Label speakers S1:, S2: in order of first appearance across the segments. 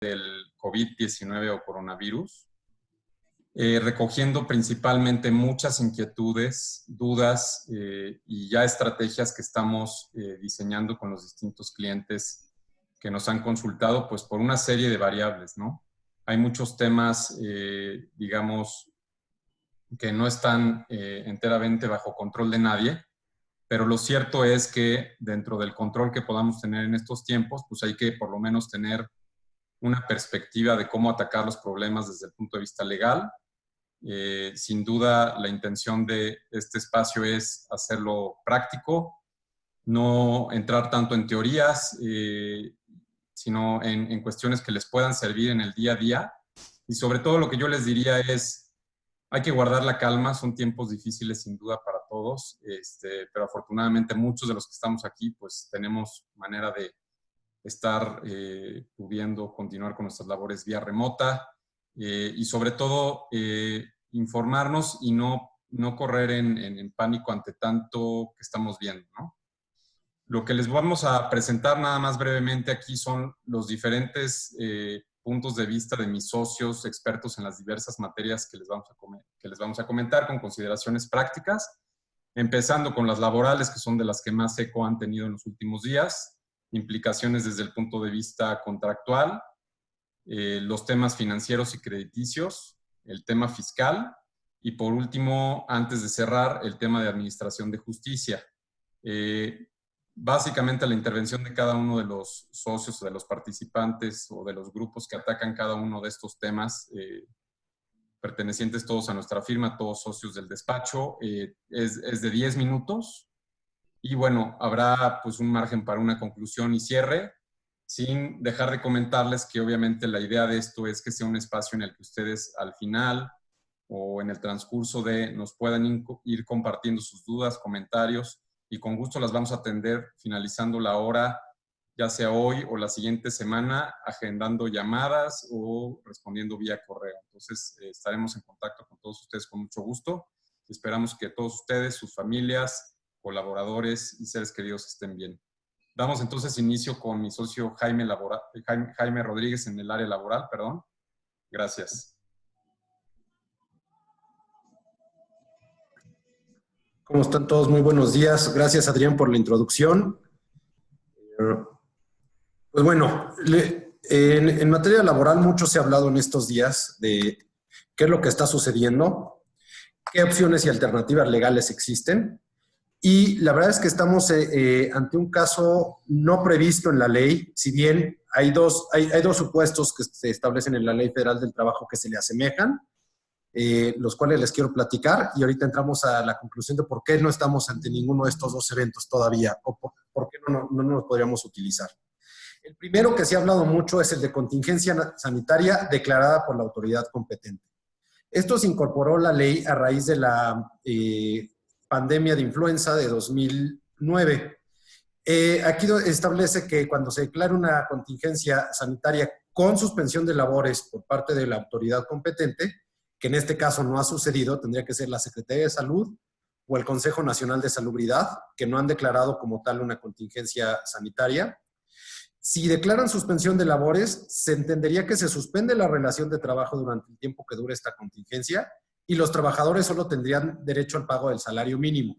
S1: del COVID-19 o coronavirus, recogiendo principalmente muchas inquietudes, dudas y ya estrategias que estamos diseñando con los distintos clientes que nos han consultado, pues por una serie de variables, ¿no? Hay muchos temas, digamos, que no están enteramente bajo control de nadie, pero lo cierto es que dentro del control que podamos tener en estos tiempos, pues hay que por lo menos tener una perspectiva de cómo atacar los problemas desde el punto de vista legal. Sin duda, la intención de este espacio es hacerlo práctico, no entrar tanto en teorías, sino en cuestiones que les puedan servir en el día a día. Y sobre todo lo que yo les diría es, hay que guardar la calma, son tiempos difíciles sin duda para todos, pero afortunadamente muchos de los que estamos aquí pues tenemos manera de estar pudiendo continuar con nuestras labores vía remota y sobre todo informarnos y no correr en pánico ante tanto que estamos viendo, ¿no? Lo que les vamos a presentar nada más brevemente aquí son los diferentes puntos de vista de mis socios expertos en las diversas materias que les vamos a comentar con consideraciones prácticas, empezando con las laborales, que son de las que más eco han tenido en los últimos días, implicaciones desde el punto de vista contractual, los temas financieros y crediticios, el tema fiscal y por último, antes de cerrar, el tema de administración de justicia. Básicamente la intervención de cada uno de los socios o de los participantes o de los grupos que atacan cada uno de estos temas, pertenecientes todos a nuestra firma, todos socios del despacho, es de 10 minutos. Y bueno, habrá pues un margen para una conclusión y cierre, sin dejar de comentarles que obviamente la idea de esto es que sea un espacio en el que ustedes al final o en el transcurso de nos puedan ir compartiendo sus dudas, comentarios, y con gusto las vamos a atender finalizando la hora, ya sea hoy o la siguiente semana, agendando llamadas o respondiendo vía correo. Entonces, estaremos en contacto con todos ustedes con mucho gusto. Esperamos que todos ustedes, sus familias, colaboradores y seres queridos estén bien. Damos entonces inicio con mi socio Jaime Rodríguez en el área laboral, perdón. Gracias.
S2: ¿Cómo están todos? Muy buenos días. Gracias, Adrián, por la introducción. Pues bueno, en materia laboral mucho se ha hablado en estos días de qué es lo que está sucediendo, qué opciones y alternativas legales existen. Y la verdad es que estamos ante un caso no previsto en la ley, si bien hay dos supuestos que se establecen en la Ley Federal del Trabajo que se le asemejan, los cuales les quiero platicar, y ahorita entramos a la conclusión de por qué no estamos ante ninguno de estos dos eventos todavía, o por qué no nos podríamos utilizar. El primero que se ha hablado mucho es el de contingencia sanitaria declarada por la autoridad competente. Esto se incorporó a la ley a raíz de la pandemia de influenza de 2009. Aquí establece que cuando se declara una contingencia sanitaria con suspensión de labores por parte de la autoridad competente, que en este caso no ha sucedido, tendría que ser la Secretaría de Salud o el Consejo Nacional de Salubridad, que no han declarado como tal una contingencia sanitaria. Si declaran suspensión de labores, se entendería que se suspende la relación de trabajo durante el tiempo que dure esta contingencia y los trabajadores solo tendrían derecho al pago del salario mínimo.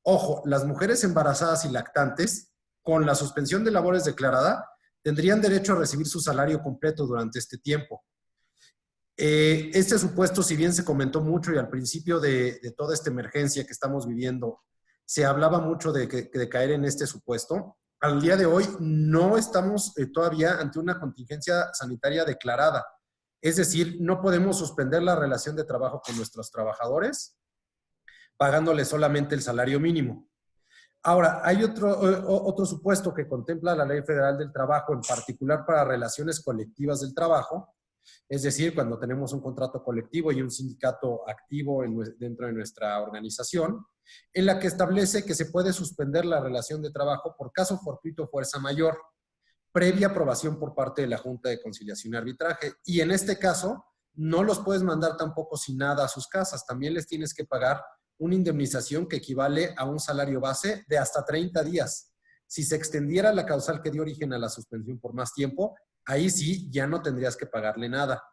S2: Ojo, las mujeres embarazadas y lactantes, con la suspensión de labores declarada, tendrían derecho a recibir su salario completo durante este tiempo. Este supuesto, si bien se comentó mucho y al principio de toda esta emergencia que estamos viviendo, se hablaba mucho de caer en este supuesto, al día de hoy no estamos todavía ante una contingencia sanitaria declarada. Es decir, no podemos suspender la relación de trabajo con nuestros trabajadores pagándoles solamente el salario mínimo. Ahora, hay otro supuesto que contempla la Ley Federal del Trabajo, en particular para relaciones colectivas del trabajo, es decir, cuando tenemos un contrato colectivo y un sindicato activo dentro de nuestra organización, en la que establece que se puede suspender la relación de trabajo por caso fortuito o fuerza mayor, previa aprobación por parte de la Junta de Conciliación y Arbitraje. Y en este caso, no los puedes mandar tampoco sin nada a sus casas, también les tienes que pagar una indemnización que equivale a un salario base de hasta 30 días. Si se extendiera la causal que dio origen a la suspensión por más tiempo, ahí sí ya no tendrías que pagarle nada.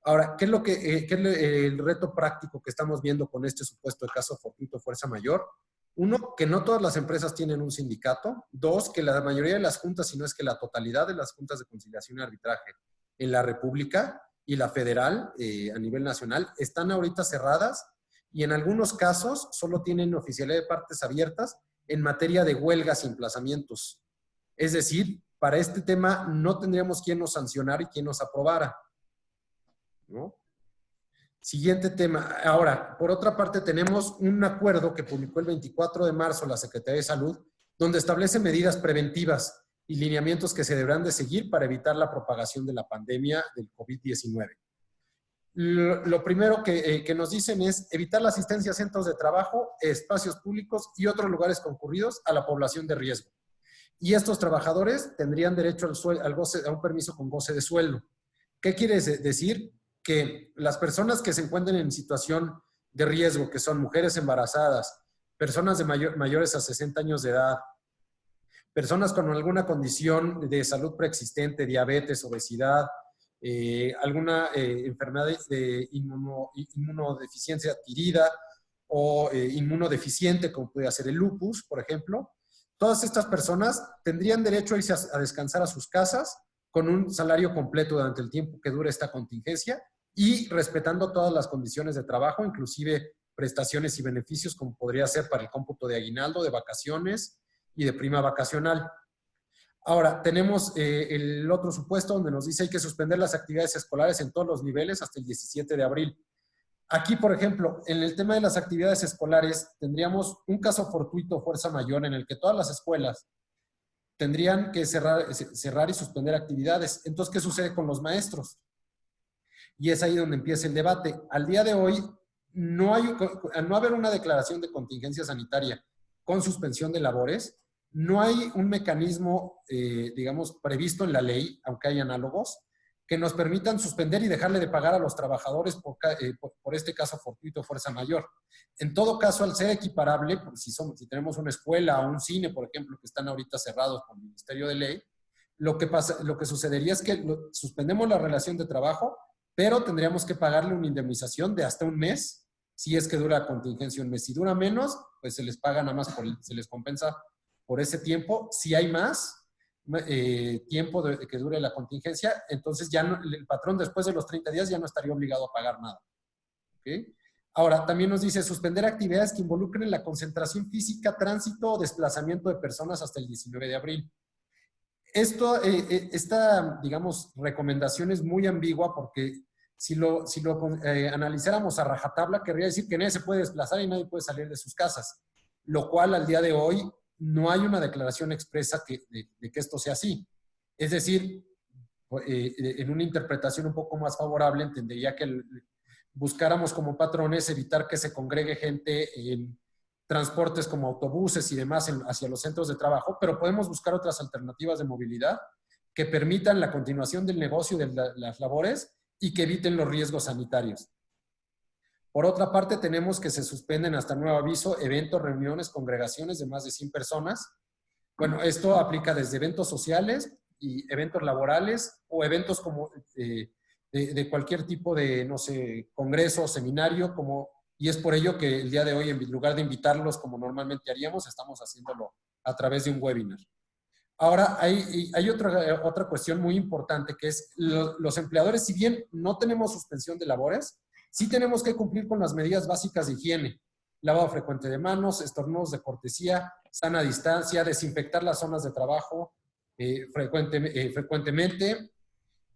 S2: Ahora, ¿qué es el reto práctico que estamos viendo con este supuesto de caso fortuito fuerza mayor? Uno, que no todas las empresas tienen un sindicato. Dos, que la mayoría de las juntas, si no es que la totalidad de las juntas de conciliación y arbitraje en la República y la federal a nivel nacional están ahorita cerradas y en algunos casos solo tienen oficialidad de partes abiertas en materia de huelgas y emplazamientos. Es decir, para este tema no tendríamos quien nos sancionara y quien nos aprobara, ¿no? Siguiente tema. Ahora, por otra parte, tenemos un acuerdo que publicó el 24 de marzo la Secretaría de Salud, donde establece medidas preventivas y lineamientos que se deberán de seguir para evitar la propagación de la pandemia del COVID-19. Lo primero que nos dicen es evitar la asistencia a centros de trabajo, espacios públicos y otros lugares concurridos a la población de riesgo. Y estos trabajadores tendrían derecho a un permiso con goce de sueldo. ¿Qué quiere decir? Que las personas que se encuentren en situación de riesgo, que son mujeres embarazadas, personas de mayores a 60 años de edad, personas con alguna condición de salud preexistente, diabetes, obesidad, alguna enfermedad de inmunodeficiencia adquirida o inmunodeficiente, como puede ser el lupus, por ejemplo, todas estas personas tendrían derecho a irse a descansar a sus casas con un salario completo durante el tiempo que dure esta contingencia y respetando todas las condiciones de trabajo, inclusive prestaciones y beneficios como podría ser para el cómputo de aguinaldo, de vacaciones y de prima vacacional. Ahora, tenemos el otro supuesto donde nos dice hay que suspender las actividades escolares en todos los niveles hasta el 17 de abril. Aquí, por ejemplo, en el tema de las actividades escolares, tendríamos un caso fortuito, fuerza mayor, en el que todas las escuelas tendrían que cerrar y suspender actividades. Entonces, ¿qué sucede con los maestros? Y es ahí donde empieza el debate. Al día de hoy, al no haber una declaración de contingencia sanitaria con suspensión de labores, no hay un mecanismo, digamos, previsto en la ley, aunque hay análogos, que nos permitan suspender y dejarle de pagar a los trabajadores por este caso fortuito fuerza mayor. En todo caso, al ser equiparable, si tenemos una escuela o un cine, por ejemplo, que están ahorita cerrados por el Ministerio de Ley, lo que sucedería es que suspendemos la relación de trabajo, pero tendríamos que pagarle una indemnización de hasta un mes, si es que dura la contingencia un mes. Si dura menos, pues se les paga nada más, se les compensa por ese tiempo. Si hay más tiempo que dure la contingencia, entonces ya no, el patrón después de los 30 días ya no estaría obligado a pagar nada. ¿Okay? Ahora, también nos dice suspender actividades que involucren la concentración física, tránsito o desplazamiento de personas hasta el 19 de abril. Esta, digamos, recomendación es muy ambigua porque si lo analizáramos a rajatabla, querría decir que nadie se puede desplazar y nadie puede salir de sus casas, lo cual al día de hoy no hay una declaración expresa de que esto sea así. Es decir, en una interpretación un poco más favorable, entendería que buscáramos como patrones evitar que se congregue gente en transportes como autobuses y demás hacia los centros de trabajo, pero podemos buscar otras alternativas de movilidad que permitan la continuación del negocio de las labores y que eviten los riesgos sanitarios. Por otra parte, tenemos que se suspenden hasta nuevo aviso eventos, reuniones, congregaciones de más de 100 personas. Bueno, esto aplica desde eventos sociales y eventos laborales o eventos como de cualquier tipo de, no sé, congreso, seminario, y es por ello que el día de hoy, en lugar de invitarlos como normalmente haríamos, estamos haciéndolo a través de un webinar. Ahora, hay otra cuestión muy importante, que es los empleadores, si bien no tenemos suspensión de labores, sí tenemos que cumplir con las medidas básicas de higiene. Lavado frecuente de manos, estornudos de cortesía, sana distancia, desinfectar las zonas de trabajo frecuentemente.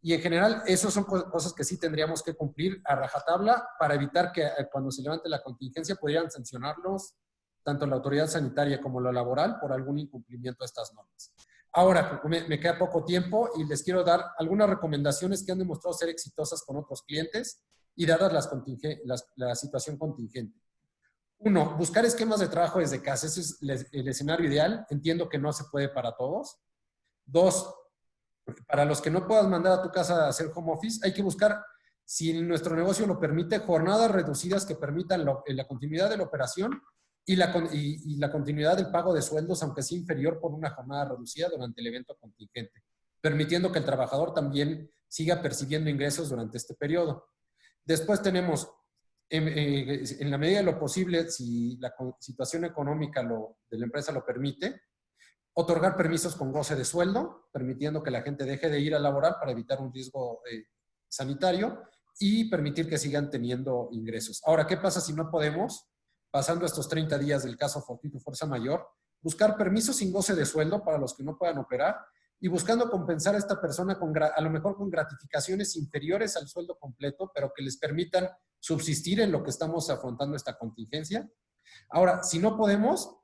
S2: Y en general, esas son cosas que sí tendríamos que cumplir a rajatabla para evitar que cuando se levante la contingencia pudieran sancionarlos tanto la autoridad sanitaria como la laboral por algún incumplimiento de estas normas. Ahora, me queda poco tiempo y les quiero dar algunas recomendaciones que han demostrado ser exitosas con otros clientes y dadas la situación contingente. Uno, buscar esquemas de trabajo desde casa. Ese es el escenario ideal. Entiendo que no se puede para todos. Dos, para los que no puedas mandar a tu casa a hacer home office, hay que buscar, si nuestro negocio lo permite, jornadas reducidas que permitan la continuidad de la operación y la continuidad del pago de sueldos, aunque sea inferior por una jornada reducida durante el evento contingente. permitiendo que el trabajador también siga percibiendo ingresos durante este periodo. Después tenemos, en la medida de lo posible, si la situación económica de la empresa lo permite, otorgar permisos con goce de sueldo, permitiendo que la gente deje de ir a laborar para evitar un riesgo sanitario y permitir que sigan teniendo ingresos. Ahora, ¿qué pasa si no podemos? Pasando estos 30 días del caso fortuito y fuerza mayor, buscar permisos sin goce de sueldo para los que no puedan operar y buscando compensar a esta persona a lo mejor con gratificaciones inferiores al sueldo completo, pero que les permitan subsistir en lo que estamos afrontando esta contingencia. Ahora, si no podemos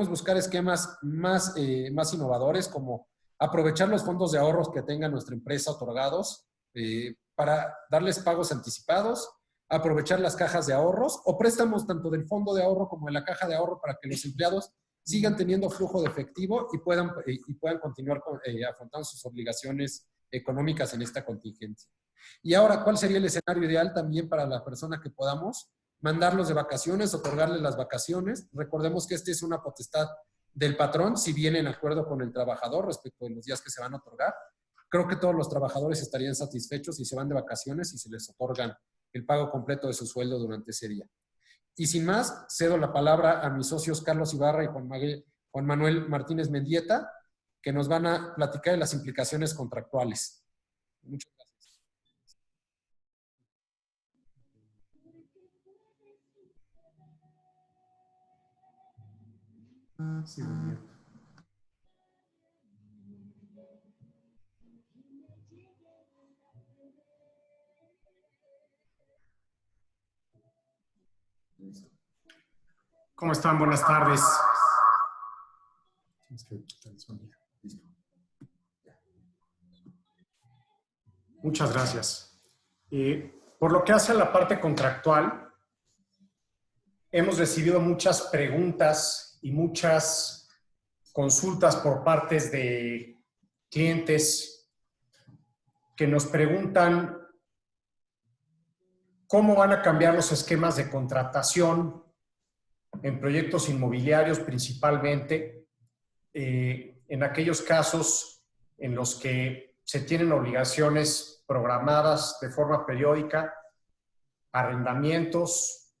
S2: buscar esquemas más innovadores, como aprovechar los fondos de ahorros que tenga nuestra empresa otorgados para darles pagos anticipados, aprovechar las cajas de ahorros o préstamos tanto del fondo de ahorro como de la caja de ahorro para que los empleados sigan teniendo flujo de efectivo y puedan continuar afrontando sus obligaciones económicas en esta contingencia. Y ahora, ¿cuál sería el escenario ideal también para la persona que podamos? Mandarlos de vacaciones, otorgarles las vacaciones. Recordemos que esta es una potestad del patrón, si viene en acuerdo con el trabajador respecto de los días que se van a otorgar. Creo que todos los trabajadores estarían satisfechos si se van de vacaciones y se les otorgan el pago completo de su sueldo durante ese día. Y sin más, cedo la palabra a mis socios Carlos Ibarra y Juan Manuel Martínez Mendieta, que nos van a platicar de las implicaciones contractuales. Muchas gracias.
S3: Sí, bien. ¿Cómo están? Buenas tardes. Tienes que quitar el sonido. Listo. Muchas gracias. Por lo que hace a la parte contractual, hemos recibido muchas preguntas y muchas consultas por partes de clientes que nos preguntan cómo van a cambiar los esquemas de contratación en proyectos inmobiliarios principalmente, en aquellos casos en los que se tienen obligaciones programadas de forma periódica, arrendamientos,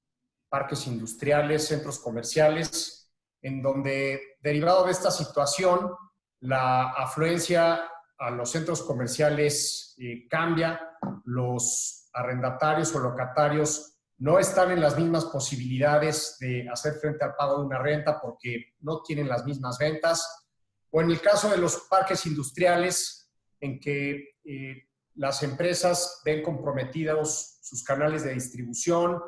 S3: parques industriales, centros comerciales, en donde, derivado de esta situación, la afluencia a los centros comerciales cambia, los arrendatarios o locatarios no están en las mismas posibilidades de hacer frente al pago de una renta porque no tienen las mismas ventas, o en el caso de los parques industriales, en que las empresas ven comprometidos sus canales de distribución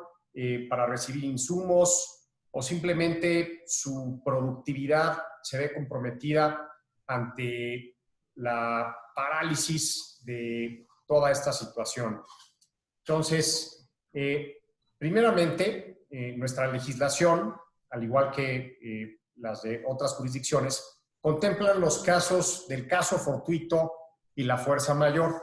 S3: para recibir insumos, o simplemente su productividad se ve comprometida ante la parálisis de toda esta situación. Entonces, primeramente, nuestra legislación, al igual que las de otras jurisdicciones, contemplan los casos del caso fortuito y la fuerza mayor.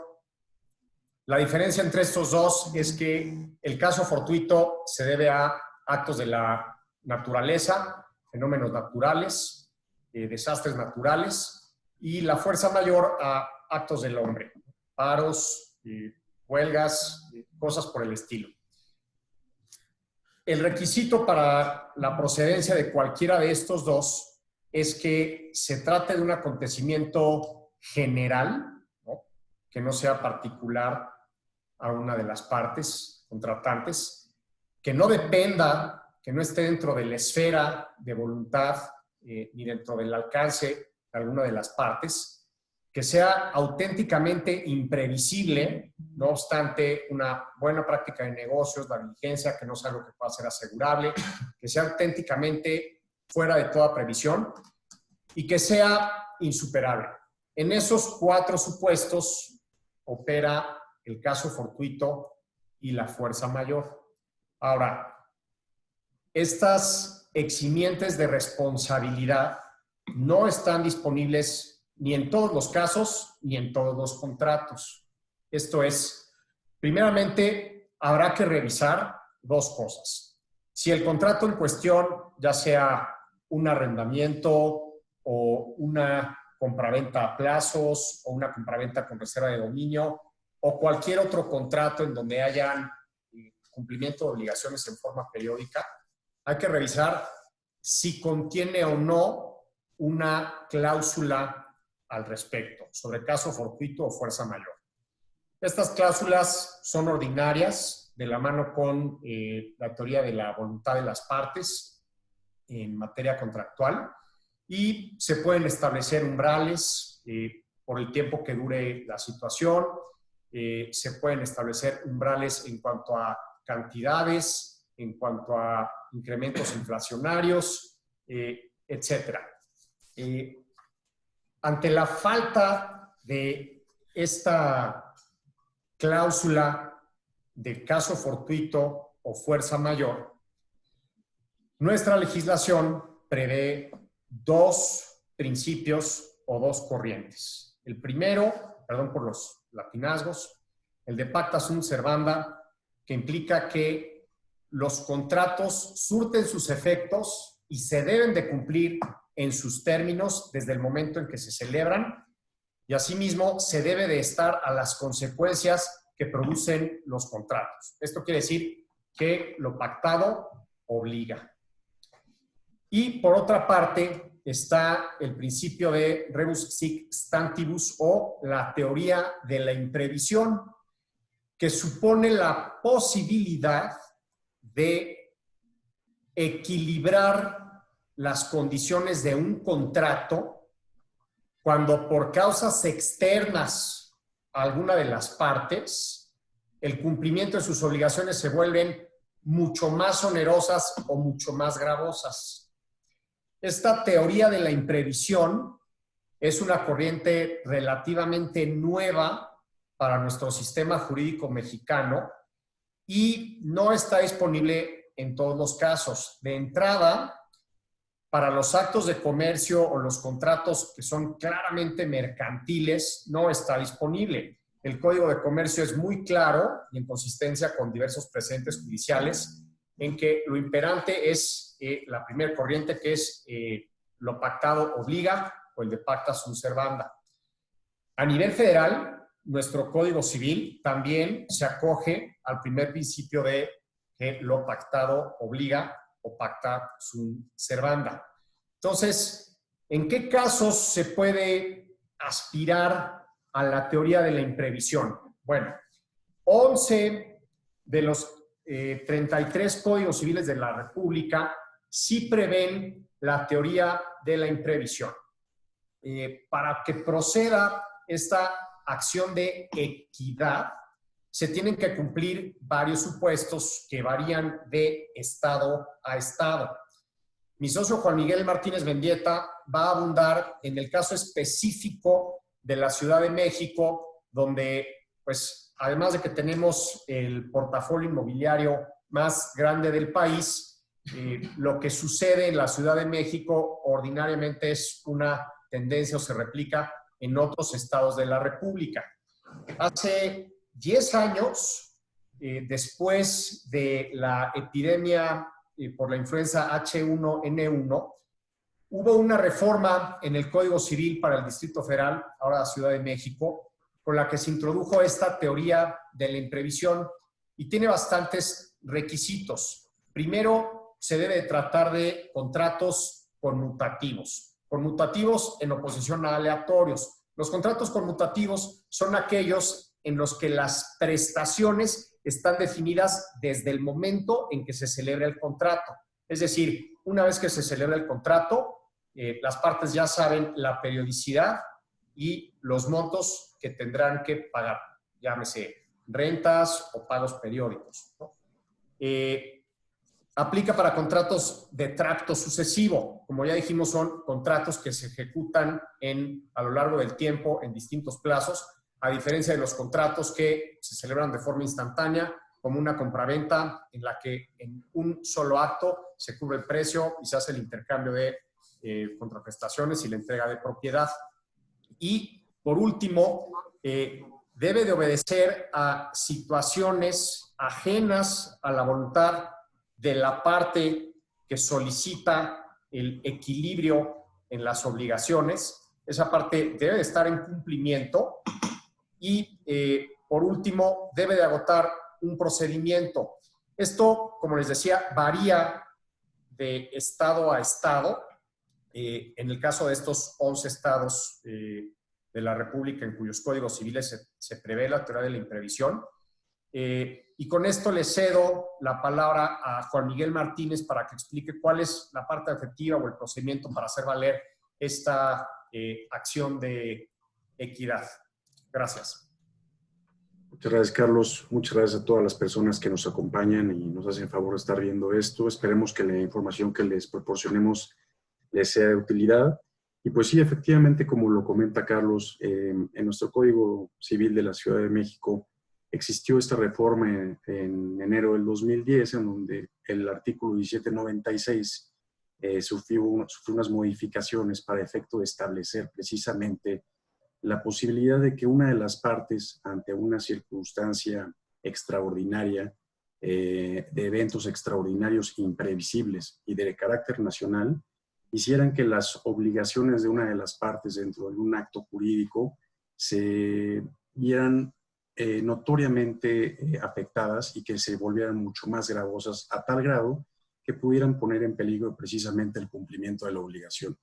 S3: La diferencia entre estos dos es que el caso fortuito se debe a actos de la naturaleza, fenómenos naturales, desastres naturales, y la fuerza mayor a actos del hombre, paros, huelgas, cosas por el estilo. El requisito para la procedencia de cualquiera de estos dos es que se trate de un acontecimiento general, ¿no?, que no sea particular a una de las partes contratantes, que no dependa, que no esté dentro de la esfera de voluntad ni dentro del alcance de alguna de las partes, que sea auténticamente imprevisible, no obstante una buena práctica de negocios, la diligencia, que no sea algo que pueda ser asegurable, que sea auténticamente fuera de toda previsión y que sea insuperable. En esos cuatro supuestos opera el caso fortuito y la fuerza mayor. Ahora, estas eximientes de responsabilidad no están disponibles ni en todos los casos ni en todos los contratos. Esto es, primeramente, habrá que revisar dos cosas. Si el contrato en cuestión, ya sea un arrendamiento o una compraventa a plazos o una compraventa con reserva de dominio o cualquier otro contrato en donde hayan cumplimiento de obligaciones en forma periódica, hay que revisar si contiene o no una cláusula al respecto, sobre caso fortuito o fuerza mayor. Estas cláusulas son ordinarias, de la mano con la teoría de la voluntad de las partes en materia contractual, y se pueden establecer umbrales por el tiempo que dure la situación, se pueden establecer umbrales en cuanto a cantidades, en cuanto a incrementos inflacionarios, etc. Ante la falta de esta cláusula de caso fortuito o fuerza mayor, nuestra legislación prevé dos principios o dos corrientes. El primero, perdón por los latinazgos, el de pacta sunt servanda, que implica que los contratos surten sus efectos y se deben de cumplir en sus términos desde el momento en que se celebran, y asimismo se debe de estar a las consecuencias que producen los contratos. Esto quiere decir que lo pactado obliga. Y por otra parte está el principio de rebus sic stantibus, o la teoría de la imprevisión, que supone la posibilidad de equilibrar las condiciones de un contrato cuando por causas externas a alguna de las partes el cumplimiento de sus obligaciones se vuelven mucho más onerosas o mucho más gravosas. Esta teoría de la imprevisión es una corriente relativamente nueva para nuestro sistema jurídico mexicano y no está disponible en todos los casos. De entrada, para los actos de comercio o los contratos que son claramente mercantiles, no está disponible. El Código de Comercio es muy claro y en consistencia con diversos precedentes judiciales en que lo imperante es la primera corriente, que es lo pactado obliga, o el de pacta sunt servanda. A nivel federal, nuestro Código Civil también se acoge al primer principio de que lo pactado obliga o pacta sunt servanda. Entonces, ¿en qué casos se puede aspirar a la teoría de la imprevisión? Bueno, 11 de los 33 códigos civiles de la República sí prevén la teoría de la imprevisión. Para que proceda esta acción de equidad, se tienen que cumplir varios supuestos que varían de estado a estado. Mi socio Juan Miguel Martínez Mendieta va a abundar en el caso específico de la Ciudad de México, donde, pues, además de que tenemos el portafolio inmobiliario más grande del país, lo que sucede en la Ciudad de México ordinariamente es una tendencia o se replica en otros estados de la República. Hace 10 años, después de la epidemia por la influenza H1N1, hubo una reforma en el Código Civil para el Distrito Federal, ahora la Ciudad de México, con la que se introdujo esta teoría de la imprevisión y tiene bastantes requisitos. Primero, se debe tratar de contratos conmutativos en oposición a aleatorios. Los contratos conmutativos son aquellos en los que las prestaciones están definidas desde el momento en que se celebra el contrato. Es decir, una vez que se celebra el contrato, las partes ya saben la periodicidad y los montos que tendrán que pagar, llámese rentas o pagos periódicos, ¿no? Aplica para contratos de tracto sucesivo. Como ya dijimos, son contratos que se ejecutan a lo largo del tiempo en distintos plazos, a diferencia de los contratos que se celebran de forma instantánea, como una compraventa en la que en un solo acto se cubre el precio y se hace el intercambio de contraprestaciones y la entrega de propiedad. Y, por último, debe de obedecer a situaciones ajenas a la voluntad de la parte que solicita el equilibrio en las obligaciones, Esa parte debe de estar en cumplimiento y, por último, debe de agotar un procedimiento. Esto, como les decía, varía de estado a estado. En el caso de estos 11 estados de la República en cuyos códigos civiles se prevé la teoría de la imprevisión. Y con esto le cedo la palabra a Juan Miguel Martínez para que explique cuál es la parte efectiva o el procedimiento para hacer valer esta acción de equidad. Gracias.
S4: Muchas gracias, Carlos. Muchas gracias a todas las personas que nos acompañan y nos hacen favor de estar viendo esto. Esperemos que la información que les proporcionemos les sea de utilidad. Y pues sí, efectivamente, como lo comenta Carlos, en nuestro Código Civil de la Ciudad de México existió esta reforma en enero del 2010, en donde el artículo 1796 sufrió unas modificaciones para efecto de establecer precisamente la posibilidad de que una de las partes, ante una circunstancia extraordinaria, de eventos extraordinarios imprevisibles y de carácter nacional, hicieran que las obligaciones de una de las partes dentro de un acto jurídico se vieran notoriamente afectadas y que se volvieran mucho más gravosas a tal grado que pudieran poner en peligro precisamente el cumplimiento de la obligación.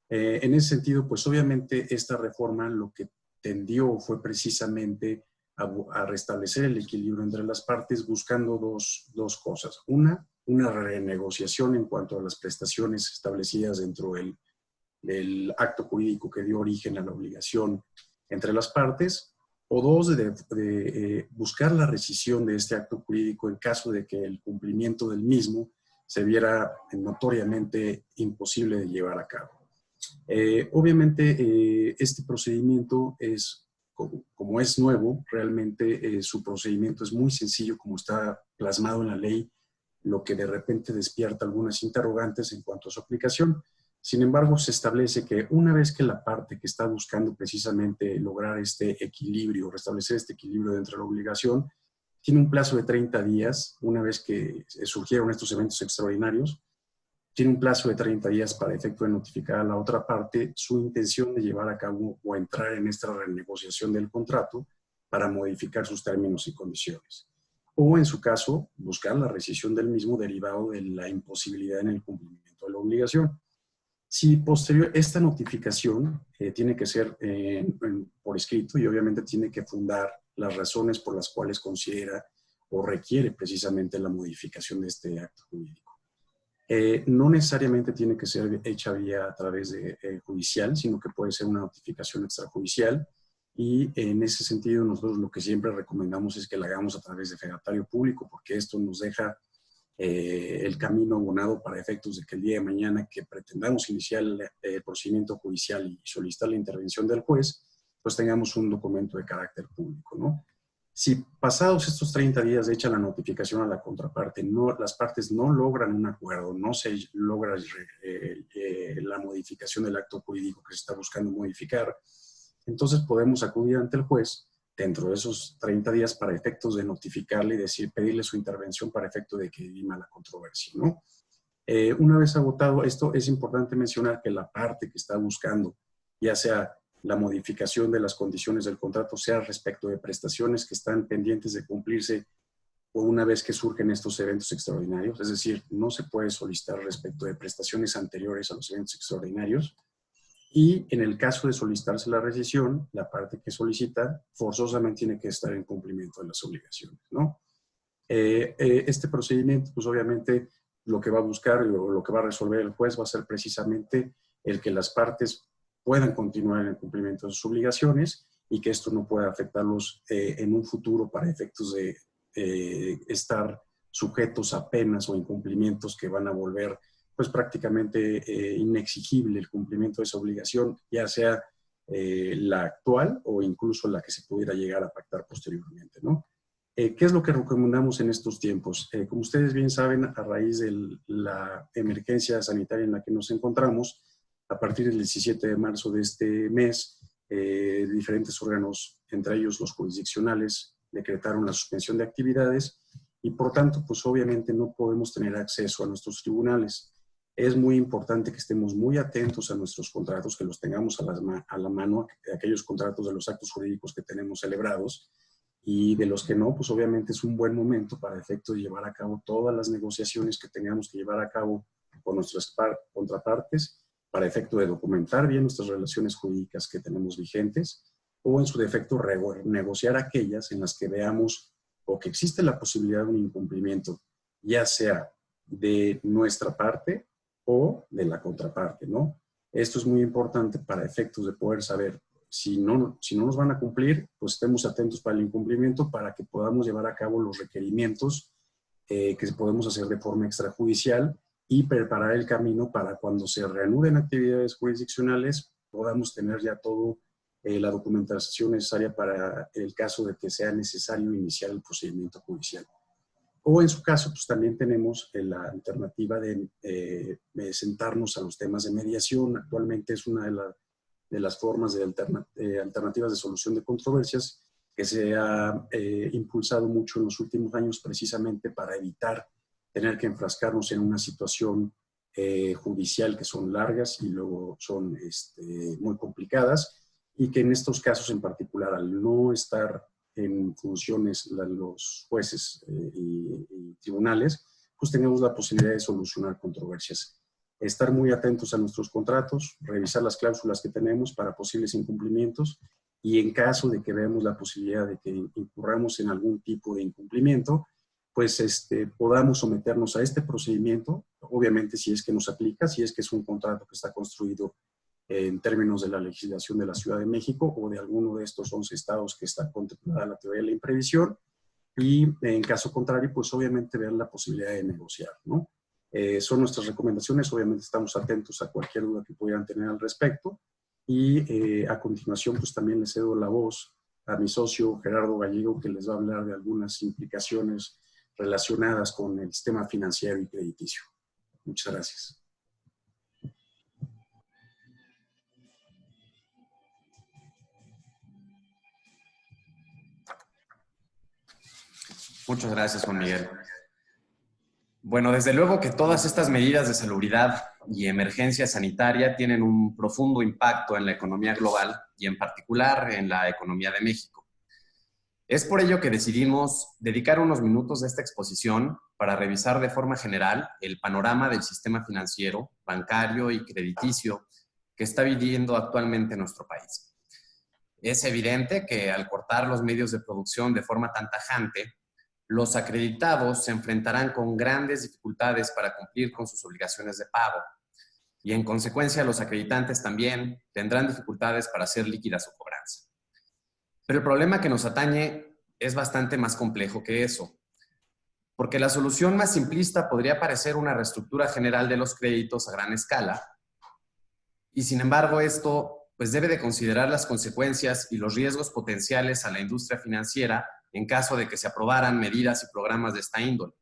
S4: En ese sentido, pues obviamente esta reforma lo que tendió fue precisamente a restablecer el equilibrio entre las partes buscando dos cosas. Una renegociación en cuanto a las prestaciones establecidas dentro del acto jurídico que dio origen a la obligación entre las partes, o dos, de buscar la rescisión de este acto jurídico en caso de que el cumplimiento del mismo se viera notoriamente imposible de llevar a cabo. Obviamente, este procedimiento es, como es nuevo, realmente su procedimiento es muy sencillo, como está plasmado en la ley, lo que de repente despierta algunas interrogantes en cuanto a su aplicación. Sin embargo, se establece que una vez que la parte que está buscando precisamente lograr este equilibrio, restablecer este equilibrio dentro de la obligación, tiene un plazo de 30 días, una vez que surgieron estos eventos extraordinarios, tiene un plazo de 30 días para efecto de notificar a la otra parte su intención de llevar a cabo o entrar en esta renegociación del contrato para modificar sus términos y condiciones. O, en su caso, buscar la rescisión del mismo derivado de la imposibilidad en el cumplimiento de la obligación. Si posterior esta notificación tiene que ser por escrito y obviamente tiene que fundar las razones por las cuales considera o requiere precisamente la modificación de este acto jurídico. No necesariamente tiene que ser hecha vía a través de judicial, sino que puede ser una notificación extrajudicial, y en ese sentido nosotros lo que siempre recomendamos es que la hagamos a través de fegatario público, porque esto nos deja el camino abonado para efectos de que el día de mañana que pretendamos iniciar el procedimiento judicial y solicitar la intervención del juez, pues tengamos un documento de carácter público, ¿no? Si pasados estos 30 días de hecha la notificación a la contraparte, las partes no logran un acuerdo, no se logra la modificación del acto jurídico que se está buscando modificar, entonces podemos acudir ante el juez dentro de esos 30 días para efectos de notificarle y pedirle su intervención para efecto de que dirima la controversia, ¿no? Una vez agotado esto, es importante mencionar que la parte que está buscando, ya sea la modificación de las condiciones del contrato, sea respecto de prestaciones que están pendientes de cumplirse una vez que surgen estos eventos extraordinarios, es decir, no se puede solicitar respecto de prestaciones anteriores a los eventos extraordinarios. Y en el caso de solicitarse la rescisión, la parte que solicita forzosamente tiene que estar en cumplimiento de las obligaciones, ¿no? Este procedimiento, pues obviamente lo que va a buscar o lo que va a resolver el juez va a ser precisamente el que las partes puedan continuar en el cumplimiento de sus obligaciones y que esto no pueda afectarlos en un futuro para efectos de estar sujetos a penas o incumplimientos que van a volver pues prácticamente inexigible el cumplimiento de esa obligación, ya sea la actual o incluso la que se pudiera llegar a pactar posteriormente, ¿no? ¿Qué es lo que recomendamos en estos tiempos? Como ustedes bien saben, a raíz de la emergencia sanitaria en la que nos encontramos, a partir del 17 de marzo de este mes, diferentes órganos, entre ellos los jurisdiccionales, decretaron la suspensión de actividades y por tanto, pues obviamente no podemos tener acceso a nuestros tribunales. Es muy importante que estemos muy atentos a nuestros contratos, que los tengamos a la mano, aquellos contratos de los actos jurídicos que tenemos celebrados, y de los que no, pues obviamente es un buen momento para efecto de llevar a cabo todas las negociaciones que tengamos que llevar a cabo con nuestras contrapartes, para efecto de documentar bien nuestras relaciones jurídicas que tenemos vigentes, o en su defecto negociar aquellas en las que veamos o que existe la posibilidad de un incumplimiento, ya sea de nuestra parte o de la contraparte, ¿no? Esto es muy importante para efectos de poder saber si no nos van a cumplir, pues estemos atentos para el incumplimiento para que podamos llevar a cabo los requerimientos que podemos hacer de forma extrajudicial y preparar el camino para cuando se reanuden actividades jurisdiccionales podamos tener ya todo la documentación necesaria para el caso de que sea necesario iniciar el procedimiento judicial. O en su caso, pues también tenemos la alternativa de sentarnos a los temas de mediación. Actualmente es una de las formas de alternativas de solución de controversias que se ha impulsado mucho en los últimos años precisamente para evitar tener que enfrascarnos en una situación judicial que son largas y luego son muy complicadas, y que en estos casos en particular, al no estar en funciones los jueces y tribunales, pues tenemos la posibilidad de solucionar controversias. Estar muy atentos a nuestros contratos, revisar las cláusulas que tenemos para posibles incumplimientos, y en caso de que veamos la posibilidad de que incurramos en algún tipo de incumplimiento, pues podamos someternos a este procedimiento, obviamente si es que nos aplica, si es que es un contrato que está construido en términos de la legislación de la Ciudad de México o de alguno de estos 11 estados que está contemplada la teoría de la imprevisión, y en caso contrario, pues obviamente ver la posibilidad de negociar, ¿no? Son nuestras recomendaciones, obviamente estamos atentos a cualquier duda que pudieran tener al respecto, y a continuación pues también le cedo la voz a mi socio Gerardo Gallego, que les va a hablar de algunas implicaciones relacionadas con el sistema financiero y crediticio. Muchas gracias.
S5: Muchas gracias, Juan Miguel. Bueno, desde luego que todas estas medidas de salubridad y emergencia sanitaria tienen un profundo impacto en la economía global y en particular en la economía de México. Es por ello que decidimos dedicar unos minutos de esta exposición para revisar de forma general el panorama del sistema financiero, bancario y crediticio que está viviendo actualmente nuestro país. Es evidente que al cortar los medios de producción de forma tan tajante, los acreditados se enfrentarán con grandes dificultades para cumplir con sus obligaciones de pago, y en consecuencia los acreditantes también tendrán dificultades para hacer líquida su cobranza. Pero el problema que nos atañe es bastante más complejo que eso, porque la solución más simplista podría parecer una reestructura general de los créditos a gran escala, y sin embargo esto pues debe de considerar las consecuencias y los riesgos potenciales a la industria financiera en caso de que se aprobaran medidas y programas de esta índole,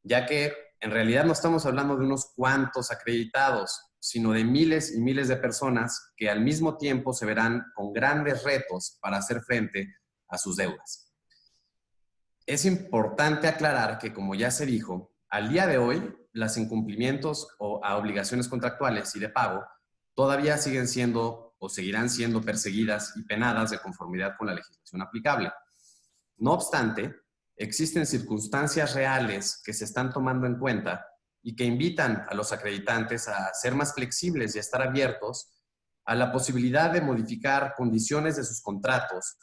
S5: ya que en realidad no estamos hablando de unos cuantos acreditados, sino de miles y miles de personas que al mismo tiempo se verán con grandes retos para hacer frente a sus deudas. Es importante aclarar que, como ya se dijo, al día de hoy, los incumplimientos a obligaciones contractuales y de pago todavía siguen siendo o seguirán siendo perseguidas y penadas de conformidad con la legislación aplicable. No obstante, existen circunstancias reales que se están tomando en cuenta y que invitan a los acreditantes a ser más flexibles y a estar abiertos a la posibilidad de modificar condiciones de sus contratos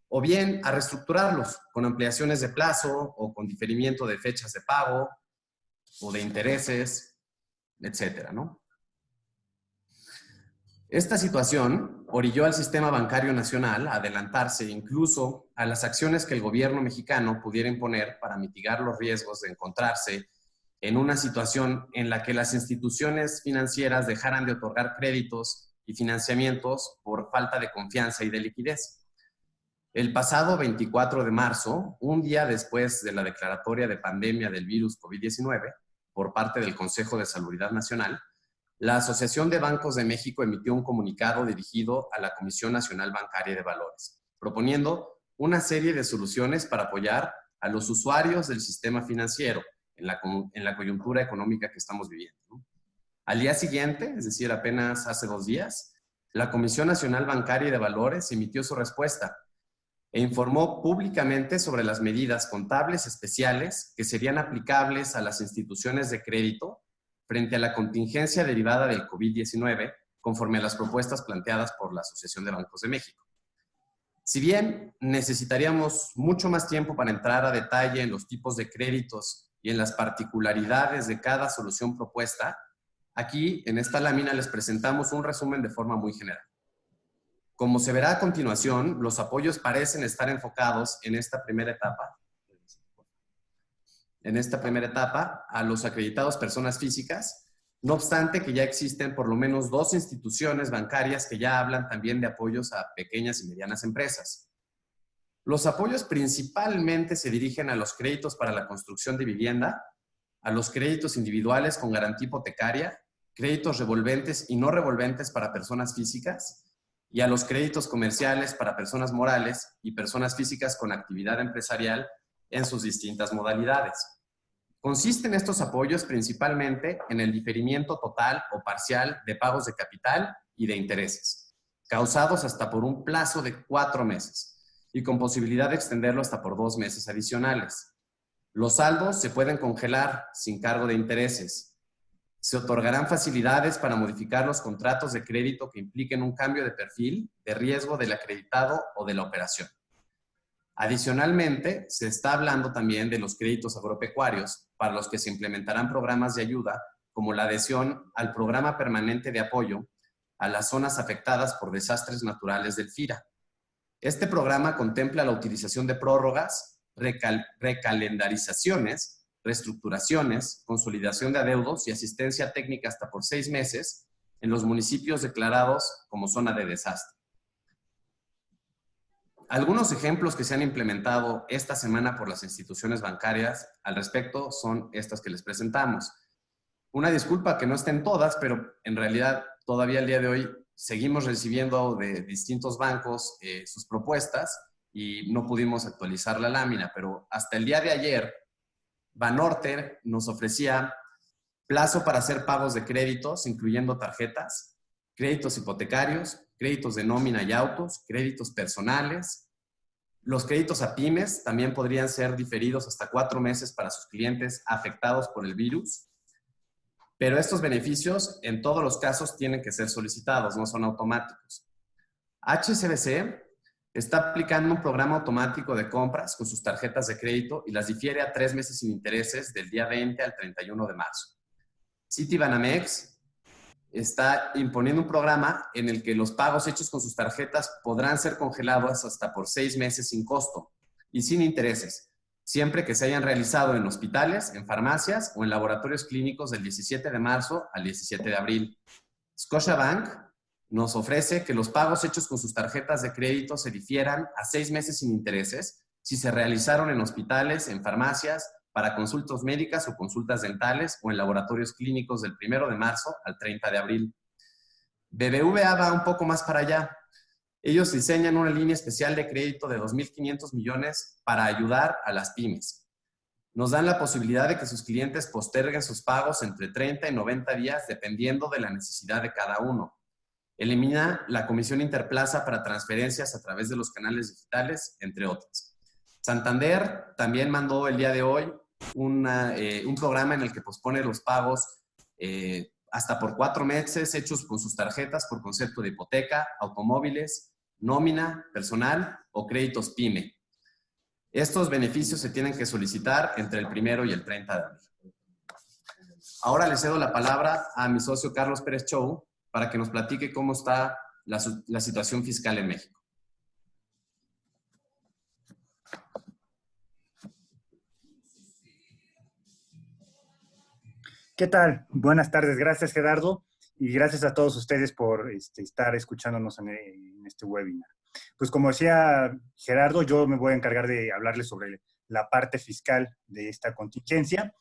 S5: o bien a reestructurarlos con ampliaciones de plazo o con diferimiento de fechas de pago o de intereses, etcétera, ¿no? Esta situación orilló al sistema bancario nacional a adelantarse incluso a las acciones que el gobierno mexicano pudiera imponer para mitigar los riesgos de encontrarse en una situación en la que las instituciones financieras dejaran de otorgar créditos y financiamientos por falta de confianza y de liquidez. El pasado 24 de marzo, un día después de la declaratoria de pandemia del virus COVID-19 por parte del Consejo de Salubridad Nacional, la Asociación de Bancos de México emitió un comunicado dirigido a la Comisión Nacional Bancaria de Valores, proponiendo una serie de soluciones para apoyar a los usuarios del sistema financiero en la coyuntura económica que estamos viviendo. Al día siguiente, es decir, apenas hace 2 días, la Comisión Nacional Bancaria y de Valores emitió su respuesta e informó públicamente sobre las medidas contables especiales que serían aplicables a las instituciones de crédito frente a la contingencia derivada del COVID-19, conforme a las propuestas planteadas por la Asociación de Bancos de México. Si bien necesitaríamos mucho más tiempo para entrar a detalle en los tipos de créditos y en las particularidades de cada solución propuesta, aquí, en esta lámina, les presentamos un resumen de forma muy general. Como se verá a continuación, los apoyos parecen estar enfocados en esta primera etapa a los acreditados personas físicas, no obstante que ya existen por lo menos 2 instituciones bancarias que ya hablan también de apoyos a pequeñas y medianas empresas. Los apoyos principalmente se dirigen a los créditos para la construcción de vivienda, a los créditos individuales con garantía hipotecaria, créditos revolventes y no revolventes para personas físicas, y a los créditos comerciales para personas morales y personas físicas con actividad empresarial en sus distintas modalidades. Consisten estos apoyos principalmente en el diferimiento total o parcial de pagos de capital y de intereses, causados hasta por un plazo de 4 meses y con posibilidad de extenderlo hasta por 2 meses adicionales. Los saldos se pueden congelar sin cargo de intereses. Se otorgarán facilidades para modificar los contratos de crédito que impliquen un cambio de perfil de riesgo del acreditado o de la operación. Adicionalmente, se está hablando también de los créditos agropecuarios, para los que se implementarán programas de ayuda, como la adhesión al Programa Permanente de Apoyo a las zonas afectadas por desastres naturales del FIRA. Este programa contempla la utilización de prórrogas, recalendarizaciones, reestructuraciones, consolidación de adeudos y asistencia técnica hasta por 6 meses en los municipios declarados como zona de desastre. Algunos ejemplos que se han implementado esta semana por las instituciones bancarias al respecto son estas que les presentamos. Una disculpa que no estén todas, pero en realidad todavía al día de hoy seguimos recibiendo de distintos bancos sus propuestas y no pudimos actualizar la lámina, pero hasta el día de ayer, Banorte nos ofrecía plazo para hacer pagos de créditos, incluyendo tarjetas, créditos hipotecarios, créditos de nómina y autos, créditos personales. Los créditos a pymes también podrían ser diferidos hasta 4 meses para sus clientes afectados por el virus. Pero estos beneficios en todos los casos tienen que ser solicitados, no son automáticos. HSBC está aplicando un programa automático de compras con sus tarjetas de crédito y las difiere a 3 meses sin intereses del día 20 al 31 de marzo. Citibanamex está imponiendo un programa en el que los pagos hechos con sus tarjetas podrán ser congelados hasta por 6 meses sin costo y sin intereses, siempre que se hayan realizado en hospitales, en farmacias o en laboratorios clínicos del 17 de marzo al 17 de abril. Scotiabank nos ofrece que los pagos hechos con sus tarjetas de crédito se difieran a 6 meses sin intereses si se realizaron en hospitales, en farmacias, para consultas médicas o consultas dentales o en laboratorios clínicos del 1 de marzo al 30 de abril. BBVA va un poco más para allá. Ellos diseñan una línea especial de crédito de 2.500 millones para ayudar a las pymes. Nos dan la posibilidad de que sus clientes posterguen sus pagos entre 30 y 90 días dependiendo de la necesidad de cada uno. Elimina la comisión interplaza para transferencias a través de los canales digitales, entre otras. Santander también mandó el día de hoy un programa en el que pospone los pagos hasta por 4 meses hechos con sus tarjetas por concepto de hipoteca, automóviles, nómina, personal o créditos PYME. Estos beneficios se tienen que solicitar entre el 1 y el 30 de abril. Ahora le cedo la palabra a mi socio Carlos Pérez Chou para que nos platique cómo está la situación fiscal en México.
S6: ¿Qué tal? Buenas tardes. Gracias, Gerardo, y gracias a todos ustedes por estar escuchándonos en este webinar. Pues como decía Gerardo, yo me voy a encargar de hablarles sobre la parte fiscal de esta contingencia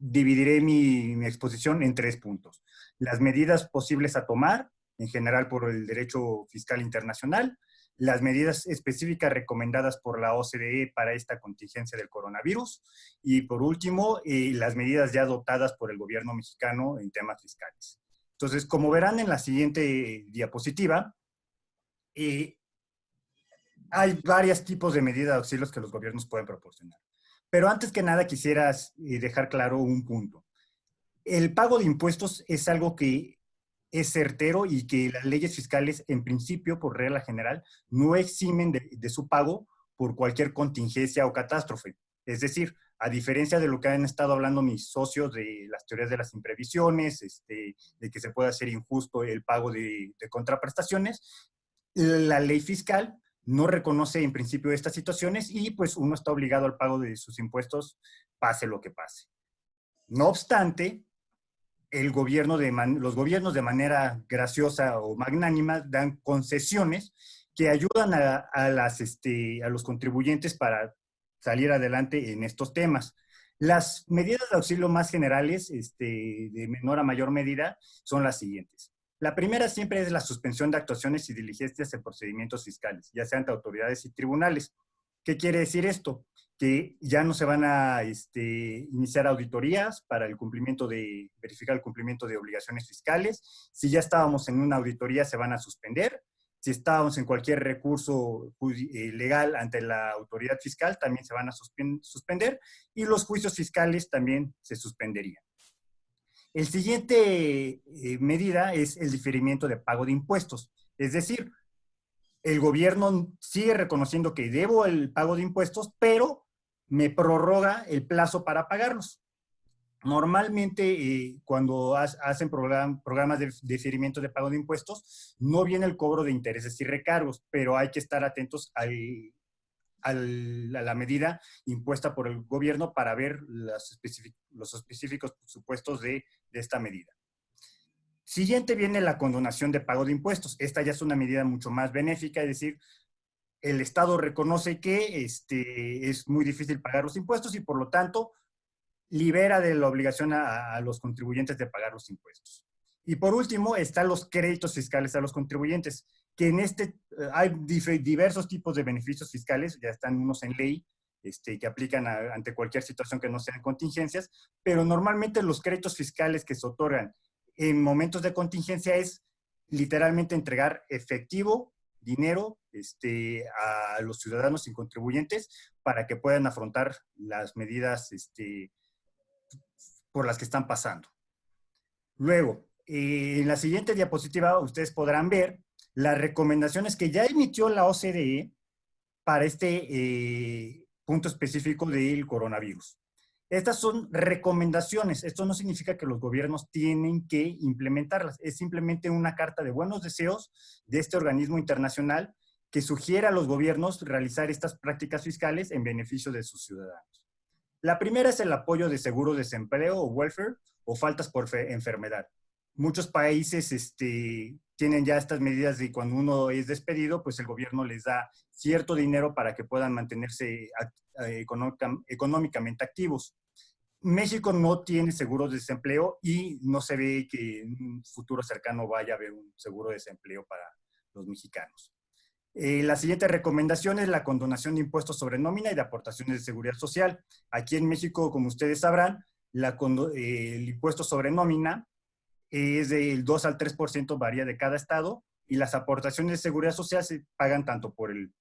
S6: dividiré mi exposición en 3 puntos. Las medidas posibles a tomar, en general por el derecho fiscal internacional, las medidas específicas recomendadas por la OCDE para esta contingencia del coronavirus y, por último, las medidas ya adoptadas por el gobierno mexicano en temas fiscales. Entonces, como verán en la siguiente diapositiva, hay varios tipos de medidas de auxilios que los gobiernos pueden proporcionar. Pero antes que nada quisiera dejar claro un punto. El pago de impuestos es algo que es certero y que las leyes fiscales, en principio, por regla general, no eximen de su pago por cualquier contingencia o catástrofe. Es decir, a diferencia de lo que han estado hablando mis socios de las teorías de las imprevisiones, de que se puede hacer injusto el pago de contraprestaciones, la ley fiscal no reconoce en principio estas situaciones y pues uno está obligado al pago de sus impuestos, pase lo que pase. No obstante, los gobiernos de manera graciosa o magnánima dan concesiones que ayudan a los contribuyentes para salir adelante en estos temas. Las medidas de auxilio más generales, de menor a mayor medida, son las siguientes. La primera siempre es la suspensión de actuaciones y diligencias en procedimientos fiscales, ya sean ante autoridades y tribunales. ¿Qué quiere decir esto? Que ya no se van a iniciar auditorías para verificar el cumplimiento de obligaciones fiscales. Si ya estábamos en una auditoría, se van a suspender. Si estábamos en cualquier recurso legal ante la autoridad fiscal, también se van a suspender. Y los juicios fiscales también se suspenderían. El siguiente medida es el diferimiento de pago de impuestos. Es decir, el gobierno sigue reconociendo que debo el pago de impuestos, pero me prorroga el plazo para pagarlos. Normalmente, cuando hacen programas de diferimiento de pago de impuestos, no viene el cobro de intereses y recargos, pero hay que estar atentos a la medida impuesta por el gobierno para ver los específicos supuestos de esta medida. Siguiente viene la condonación de pago de impuestos. Esta ya es una medida mucho más benéfica, es decir, el Estado reconoce que es muy difícil pagar los impuestos y por lo tanto libera de la obligación a los contribuyentes de pagar los impuestos. Y por último están los créditos fiscales a los contribuyentes, que hay diversos tipos de beneficios fiscales, ya están unos en ley, que aplican ante cualquier situación que no sean contingencias, pero normalmente los créditos fiscales que se otorgan en momentos de contingencia es literalmente entregar efectivo, dinero, a los ciudadanos y contribuyentes para que puedan afrontar las medidas por las que están pasando. Luego, en la siguiente diapositiva ustedes podrán ver las recomendaciones que ya emitió la OCDE para este punto específico del coronavirus. Estas son recomendaciones. Esto no significa que los gobiernos tienen que implementarlas. Es simplemente una carta de buenos deseos de este organismo internacional que sugiere a los gobiernos realizar estas prácticas fiscales en beneficio de sus ciudadanos. La primera es el apoyo de seguro de desempleo o welfare o faltas por enfermedad. Muchos países tienen ya estas medidas de cuando uno es despedido, pues el gobierno les da cierto dinero para que puedan mantenerse económicamente activos. México no tiene seguro de desempleo y no se ve que en un futuro cercano vaya a haber un seguro de desempleo para los mexicanos. La siguiente recomendación es la condonación de impuestos sobre nómina y de aportaciones de seguridad social. Aquí en México, como ustedes sabrán, el impuesto sobre nómina es del 2 al 3%, varía de cada estado, y las aportaciones de seguridad social se pagan tanto por el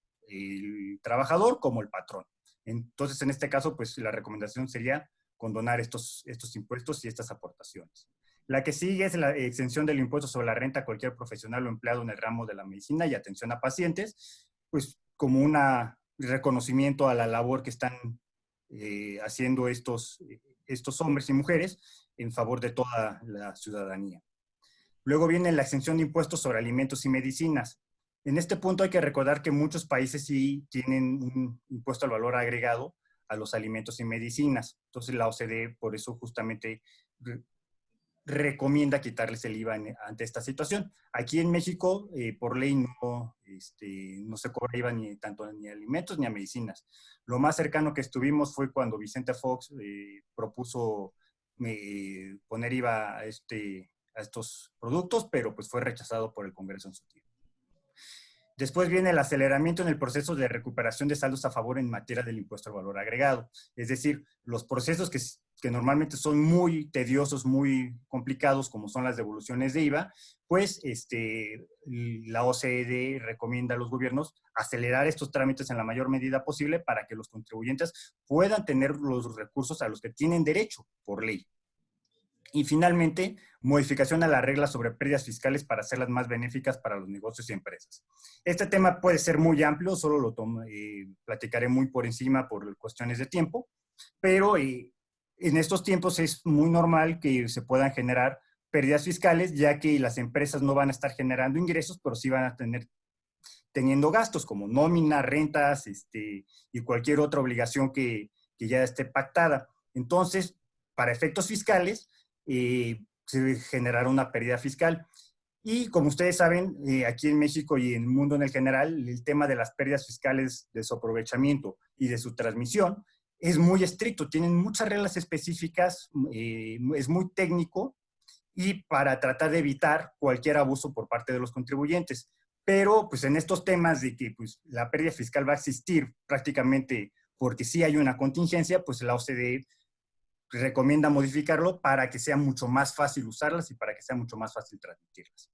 S6: trabajador como el patrón. Entonces, en este caso, pues la recomendación sería condonar estos impuestos y estas aportaciones. La que sigue es la exención del impuesto sobre la renta a cualquier profesional o empleado en el ramo de la medicina y atención a pacientes, pues como un reconocimiento a la labor que están haciendo estos hombres y mujeres en favor de toda la ciudadanía. Luego viene la exención de impuestos sobre alimentos y medicinas. En este punto hay que recordar que muchos países sí tienen un impuesto al valor agregado a los alimentos y medicinas. Entonces la OCDE por eso justamente recomienda quitarles el IVA ante esta situación. Aquí en México, por ley, no se cobra IVA tanto ni a alimentos ni a medicinas. Lo más cercano que estuvimos fue cuando Vicente Fox propuso poner IVA a estos productos, pero pues fue rechazado por el Congreso en su tiempo. Después viene el aceleramiento en el proceso de recuperación de saldos a favor en materia del impuesto al valor agregado. Es decir, los procesos que normalmente son muy tediosos, muy complicados, como son las devoluciones de IVA, pues la OCDE recomienda a los gobiernos acelerar estos trámites en la mayor medida posible para que los contribuyentes puedan tener los recursos a los que tienen derecho por ley. Y finalmente, modificación a las reglas sobre pérdidas fiscales para hacerlas más benéficas para los negocios y empresas. Este tema puede ser muy amplio, solo lo platicaré muy por encima por cuestiones de tiempo, pero en estos tiempos es muy normal que se puedan generar pérdidas fiscales, ya que las empresas no van a estar generando ingresos, pero sí van a teniendo gastos como nómina, rentas y cualquier otra obligación que ya esté pactada. Entonces, para efectos fiscales, se generará una pérdida fiscal. Y como ustedes saben, aquí en México y en el mundo en el general, el tema de las pérdidas fiscales, de su aprovechamiento y de su transmisión es muy estricto. Tienen muchas reglas específicas, es muy técnico y para tratar de evitar cualquier abuso por parte de los contribuyentes. Pero pues en estos temas de que pues, la pérdida fiscal va a existir prácticamente porque sí hay una contingencia, pues la OCDE recomienda modificarlo para que sea mucho más fácil usarlas y para que sea mucho más fácil transmitirlas.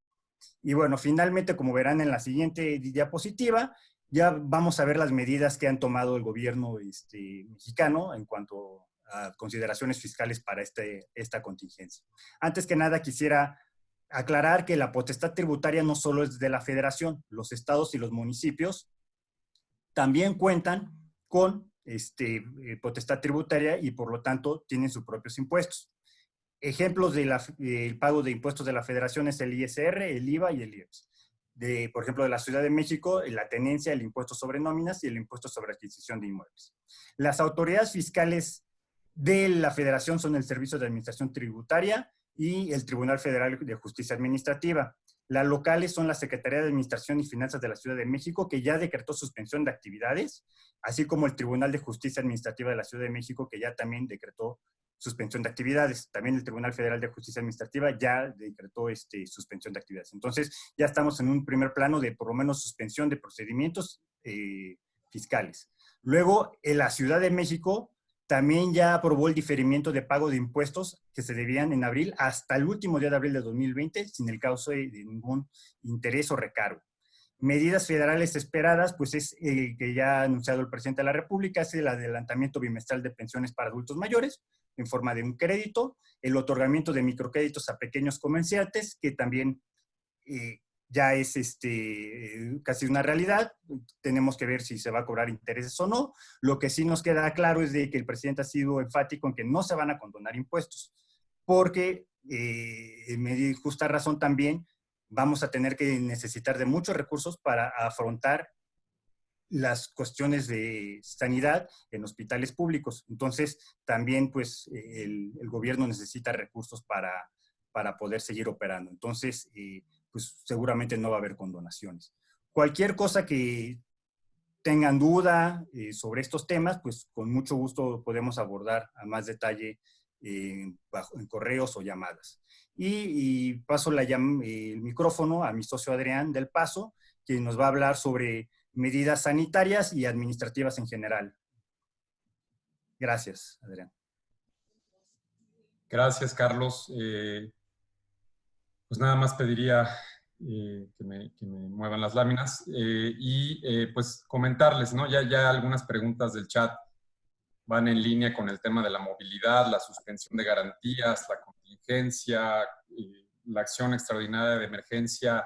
S6: Y bueno, finalmente, como verán en la siguiente diapositiva, ya vamos a ver las medidas que han tomado el gobierno mexicano en cuanto a consideraciones fiscales para esta contingencia. Antes que nada, quisiera aclarar que la potestad tributaria no solo es de la federación, los estados y los municipios también cuentan con potestad tributaria y por lo tanto tienen sus propios impuestos. Ejemplos del pago de impuestos de la federación es el ISR, el IVA y el IEPS. Por ejemplo, de la Ciudad de México, la tenencia, el impuesto sobre nóminas y el impuesto sobre adquisición de inmuebles. Las autoridades fiscales de la federación son el Servicio de Administración Tributaria y el Tribunal Federal de Justicia Administrativa. Las locales son la Secretaría de Administración y Finanzas de la Ciudad de México, que ya decretó suspensión de actividades, así como el Tribunal de Justicia Administrativa de la Ciudad de México, que ya también decretó suspensión de actividades. También el Tribunal Federal de Justicia Administrativa ya decretó suspensión de actividades. Entonces, ya estamos en un primer plano de por lo menos suspensión de procedimientos fiscales. Luego, en la Ciudad de México también ya aprobó el diferimiento de pago de impuestos que se debían en abril hasta el último día de abril de 2020 sin el causa de ningún interés o recargo. Medidas federales esperadas, pues es que ya ha anunciado el presidente de la República, es el adelantamiento bimestral de pensiones para adultos mayores en forma de un crédito, el otorgamiento de microcréditos a pequeños comerciantes, que también ya es casi una realidad. Tenemos que ver si se va a cobrar intereses o no. Lo que sí nos queda claro es de que el presidente ha sido enfático en que no se van a condonar impuestos, porque en justa razón también vamos a tener que necesitar de muchos recursos para afrontar las cuestiones de sanidad en hospitales públicos. Entonces, también pues el gobierno necesita recursos para poder seguir operando. Entonces, pues seguramente no va a haber condonaciones. Cualquier cosa que tengan duda sobre estos temas, pues con mucho gusto podemos abordar a más detalle en correos o llamadas. Y paso el micrófono a mi socio Adrián del Paso, quien nos va a hablar sobre medidas sanitarias y administrativas en general. Gracias, Adrián.
S1: Gracias, Carlos. Pues nada más pediría que me muevan las láminas pues comentarles, ¿no? Ya algunas preguntas del chat van en línea con el tema de la movilidad, la suspensión de garantías, la contingencia, la acción extraordinaria de emergencia.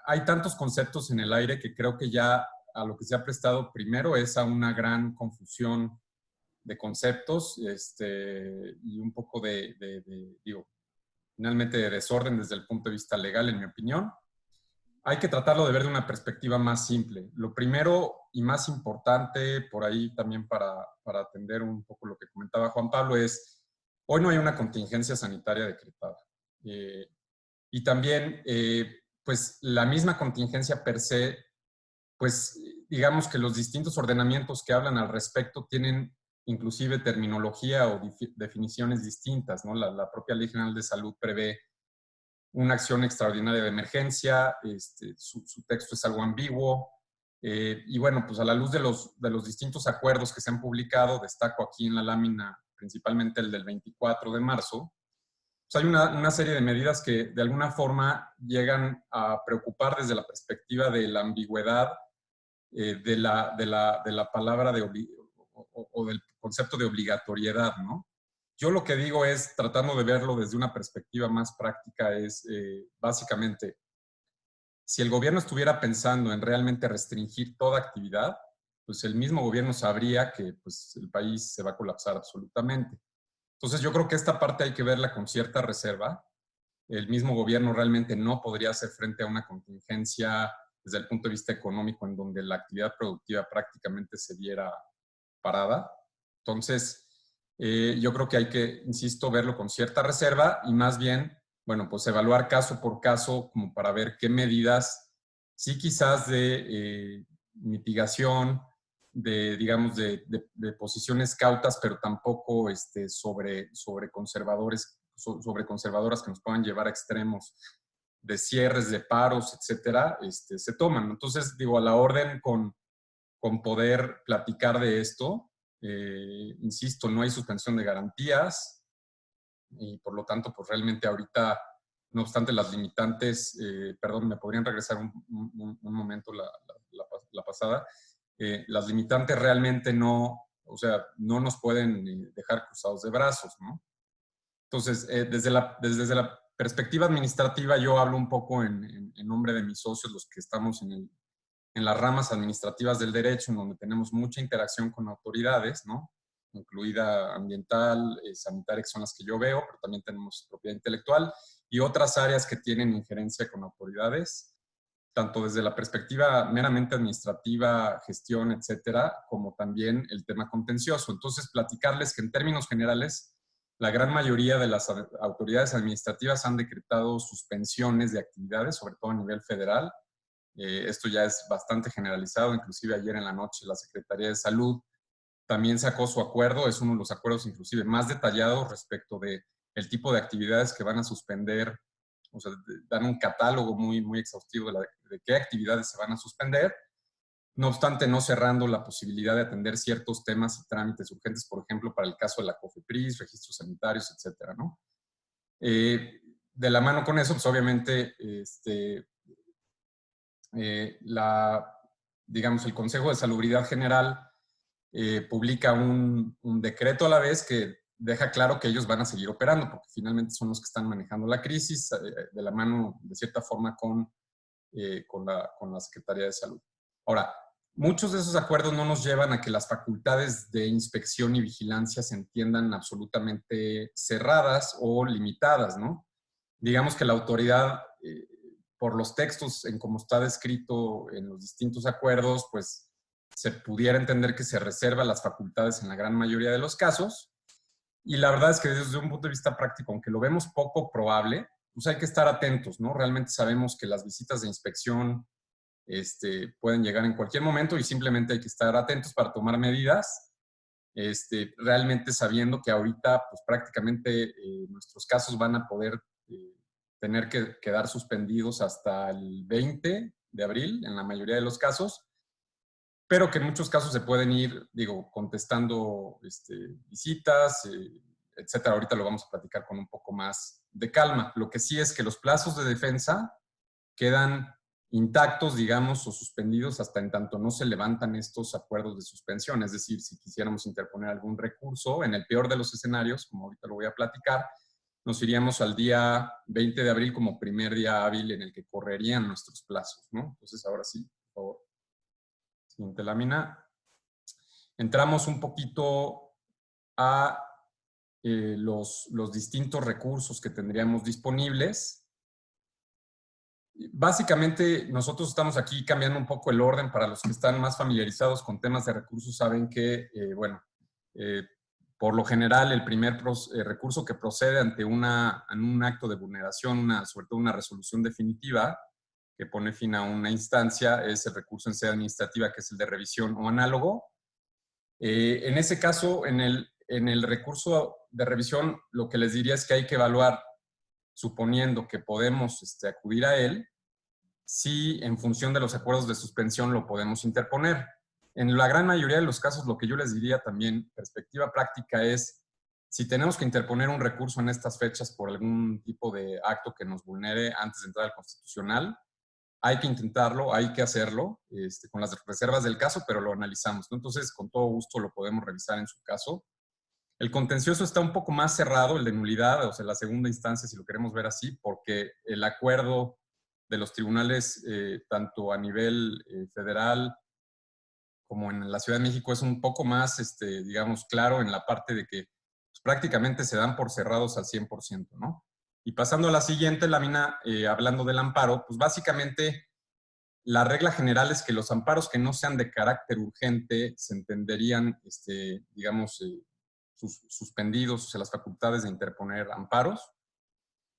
S1: Hay tantos conceptos en el aire que creo que ya a lo que se ha prestado primero es a una gran confusión de conceptos y un poco finalmente de desorden desde el punto de vista legal, en mi opinión. Hay que tratarlo de ver de una perspectiva más simple. Lo primero y más importante, por ahí también para atender un poco lo que comentaba Juan Pablo, es hoy no hay una contingencia sanitaria decretada. Y también, pues la misma contingencia per se, pues digamos que los distintos ordenamientos que hablan al respecto tienen inclusive terminología o definiciones distintas, ¿no? La propia Ley General de Salud prevé una acción extraordinaria de emergencia, su texto es algo ambiguo, y bueno, pues a la luz de los distintos acuerdos que se han publicado, destaco aquí en la lámina principalmente el del 24 de marzo, pues hay una serie de medidas que de alguna forma llegan a preocupar desde la perspectiva de la ambigüedad de la palabra o del concepto de obligatoriedad, ¿no? Yo lo que digo es, tratando de verlo desde una perspectiva más práctica, es básicamente, si el gobierno estuviera pensando en realmente restringir toda actividad, pues el mismo gobierno sabría que pues, el país se va a colapsar absolutamente. Entonces yo creo que esta parte hay que verla con cierta reserva. El mismo gobierno realmente no podría hacer frente a una contingencia desde el punto de vista económico en donde la actividad productiva prácticamente se viera parada. Entonces, yo creo que hay que, insisto, verlo con cierta reserva y más bien, bueno, pues evaluar caso por caso como para ver qué medidas, sí quizás de mitigación, digamos, de posiciones cautas, pero tampoco sobre conservadoras que nos puedan llevar a extremos de cierres, de paros, etcétera, se toman. Entonces, digo, a la orden con poder platicar de esto. Insisto, no hay suspensión de garantías y por lo tanto, pues realmente ahorita, no obstante las limitantes, perdón, me podrían regresar un momento la pasada, las limitantes realmente no, o sea, no nos pueden dejar cruzados de brazos, ¿no? Entonces, desde la perspectiva administrativa, yo hablo un poco en nombre de mis socios, los que estamos en las ramas administrativas del derecho, en donde tenemos mucha interacción con autoridades, ¿no? Incluida ambiental, sanitaria, que son las que yo veo, pero también tenemos propiedad intelectual y otras áreas que tienen injerencia con autoridades, tanto desde la perspectiva meramente administrativa, gestión, etcétera, como también el tema contencioso. Entonces, platicarles que en términos generales, la gran mayoría de las autoridades administrativas han decretado suspensiones de actividades, sobre todo a nivel federal. Esto ya es bastante generalizado, inclusive ayer en la noche la Secretaría de Salud también sacó su acuerdo, es uno de los acuerdos inclusive más detallados respecto de el tipo de actividades que van a suspender, o sea, dan un catálogo muy, muy exhaustivo de qué actividades se van a suspender, no obstante no cerrando la posibilidad de atender ciertos temas y trámites urgentes, por ejemplo, para el caso de la COFEPRIS, registros sanitarios, etcétera, ¿no? De la mano con eso, pues obviamente, digamos, el Consejo de Salubridad General publica un decreto a la vez que deja claro que ellos van a seguir operando, porque finalmente son los que están manejando la crisis de la mano, de cierta forma, con la Secretaría de Salud. Ahora, muchos de esos acuerdos no nos llevan a que las facultades de inspección y vigilancia se entiendan absolutamente cerradas o limitadas, ¿no? Digamos que la autoridad, por los textos en cómo está descrito en los distintos acuerdos, pues se pudiera entender que se reserva las facultades en la gran mayoría de los casos. Y la verdad es que desde un punto de vista práctico, aunque lo vemos poco probable, pues hay que estar atentos, ¿no? Realmente sabemos que las visitas de inspección pueden llegar en cualquier momento y simplemente hay que estar atentos para tomar medidas, realmente sabiendo que ahorita pues prácticamente nuestros casos van a poder tener que quedar suspendidos hasta el 20 de abril en la mayoría de los casos, pero que en muchos casos se pueden ir, digo, contestando visitas, etcétera. Ahorita lo vamos a platicar con un poco más de calma. Lo que sí es que los plazos de defensa quedan intactos, digamos, o suspendidos hasta en tanto no se levantan estos acuerdos de suspensión. Es decir, si quisiéramos interponer algún recurso, en el peor de los escenarios, como ahorita lo voy a platicar, nos iríamos al día 20 de abril como primer día hábil en el que correrían nuestros plazos, ¿no? Entonces, ahora sí, por favor. Siguiente lámina. Entramos un poquito a los distintos recursos que tendríamos disponibles. Básicamente, nosotros estamos aquí cambiando un poco el orden. Para los que están más familiarizados con temas de recursos, saben que, por lo general, el primer recurso que procede ante un acto de vulneración, sobre todo una resolución definitiva, que pone fin a una instancia, es el recurso en sede administrativa, que es el de revisión o análogo. En ese caso, en el recurso de revisión, lo que les diría es que hay que evaluar suponiendo que podemos acudir a él, si en función de los acuerdos de suspensión lo podemos interponer. En la gran mayoría de los casos, lo que yo les diría también, perspectiva práctica, es si tenemos que interponer un recurso en estas fechas por algún tipo de acto que nos vulnere antes de entrar al Constitucional, hay que intentarlo, hay que hacerlo, con las reservas del caso, pero lo analizamos, ¿no? Entonces, con todo gusto lo podemos revisar en su caso. El contencioso está un poco más cerrado, el de nulidad, o sea, la segunda instancia, si lo queremos ver así, porque el acuerdo de los tribunales, tanto a nivel federal como en la Ciudad de México, es un poco más, digamos, claro en la parte de que pues, prácticamente se dan por cerrados al 100%, ¿no? Y pasando a la siguiente lámina, hablando del amparo, pues básicamente la regla general es que los amparos que no sean de carácter urgente se entenderían, digamos, suspendidos, o sea, las facultades de interponer amparos.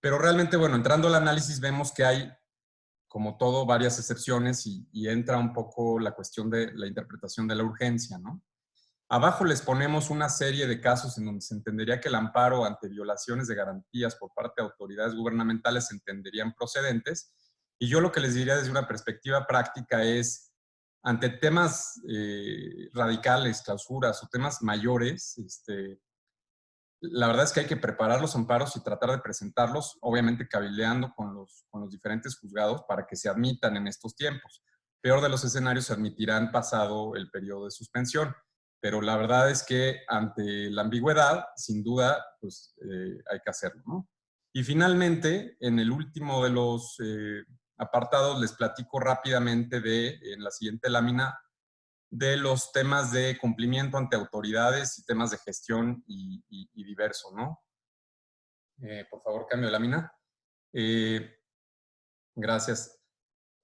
S1: Pero realmente, bueno, entrando al análisis vemos que hay, como todo, varias excepciones y entra un poco la cuestión de la interpretación de la urgencia, ¿no? Abajo les ponemos una serie de casos en donde se entendería que el amparo ante violaciones de garantías por parte de autoridades gubernamentales se entenderían procedentes. Y yo lo que les diría desde una perspectiva práctica es, ante temas radicales, clausuras o temas mayores, la verdad es que hay que preparar los amparos y tratar de presentarlos, obviamente cabildeando con los diferentes juzgados para que se admitan en estos tiempos. Peor de los escenarios, se admitirán pasado el periodo de suspensión. Pero la verdad es que ante la ambigüedad, sin duda, pues hay que hacerlo, ¿no? Y finalmente, en el último de los apartados, les platico rápidamente en la siguiente lámina, de los temas de cumplimiento ante autoridades y temas de gestión y diverso, ¿no? Por favor, cambio de lámina. Gracias.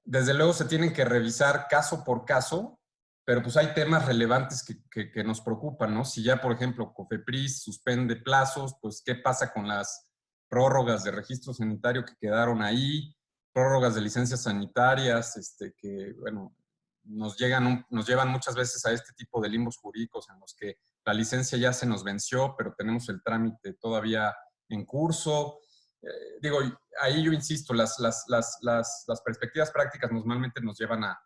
S1: Desde luego se tienen que revisar caso por caso, pero pues hay temas relevantes que nos preocupan, ¿no? Si ya, por ejemplo, COFEPRIS suspende plazos, pues ¿qué pasa con las prórrogas de registro sanitario que quedaron ahí? Prórrogas de licencias sanitarias, que, bueno, nos llevan muchas veces a este tipo de limbos jurídicos en los que la licencia ya se nos venció, pero tenemos el trámite todavía en curso. Digo, ahí yo insisto, las perspectivas prácticas normalmente nos llevan a,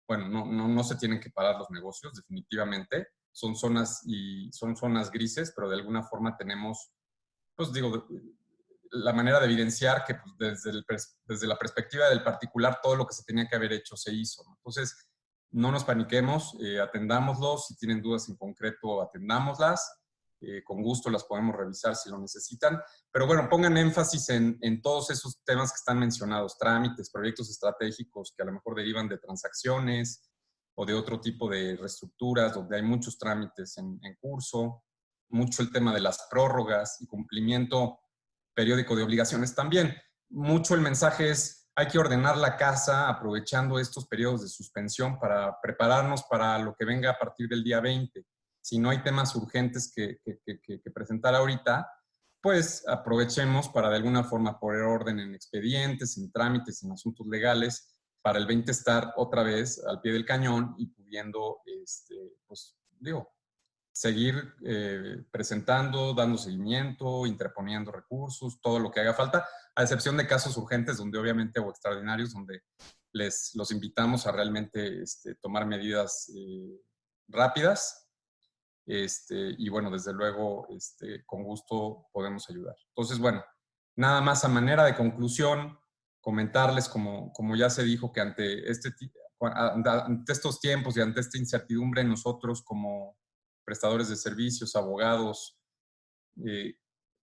S1: bueno, no se tienen que parar los negocios, definitivamente. Son zonas grises, pero de alguna forma tenemos, pues digo, la manera de evidenciar que pues, desde la perspectiva del particular todo lo que se tenía que haber hecho se hizo, ¿no? Entonces, no nos paniquemos, atendámoslos, si tienen dudas en concreto, atendámoslas, con gusto las podemos revisar si lo necesitan, pero bueno, pongan énfasis en todos esos temas que están mencionados, trámites, proyectos estratégicos que a lo mejor derivan de transacciones o de otro tipo de reestructuras donde hay muchos trámites en curso, mucho el tema de las prórrogas y cumplimiento periódico de obligaciones también. Mucho el mensaje es, hay que ordenar la casa aprovechando estos periodos de suspensión para prepararnos para lo que venga a partir del día 20. Si no hay temas urgentes que presentar ahorita, pues aprovechemos para de alguna forma poner orden en expedientes, en trámites, en asuntos legales, para el 20 estar otra vez al pie del cañón y pudiendo, pues digo, seguir presentando, dando seguimiento, interponiendo recursos, todo lo que haga falta, a excepción de casos urgentes donde obviamente, o extraordinarios, donde los invitamos a realmente tomar medidas rápidas. Y bueno, desde luego, con gusto podemos ayudar. Entonces, bueno, nada más a manera de conclusión, comentarles, como ya se dijo, que ante estos tiempos y ante esta incertidumbre, nosotros como prestadores de servicios, abogados,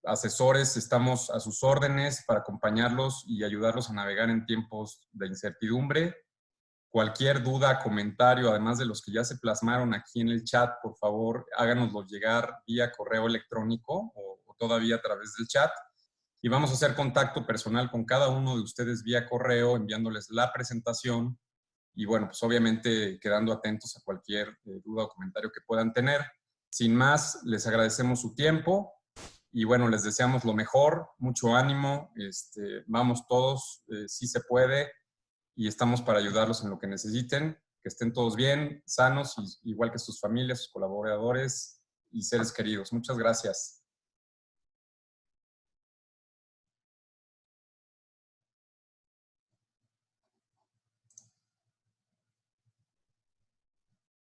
S1: asesores, estamos a sus órdenes para acompañarlos y ayudarlos a navegar en tiempos de incertidumbre. Cualquier duda, comentario, además de los que ya se plasmaron aquí en el chat, por favor, háganoslo llegar vía correo electrónico o todavía a través del chat. Y vamos a hacer contacto personal con cada uno de ustedes vía correo, enviándoles la presentación y, bueno, pues obviamente quedando atentos a cualquier duda o comentario que puedan tener. Sin más, les agradecemos su tiempo y, bueno, les deseamos lo mejor, mucho ánimo, vamos todos, sí se puede, y estamos para ayudarlos en lo que necesiten, que estén todos bien, sanos, igual que sus familias, sus colaboradores y seres queridos. Muchas gracias.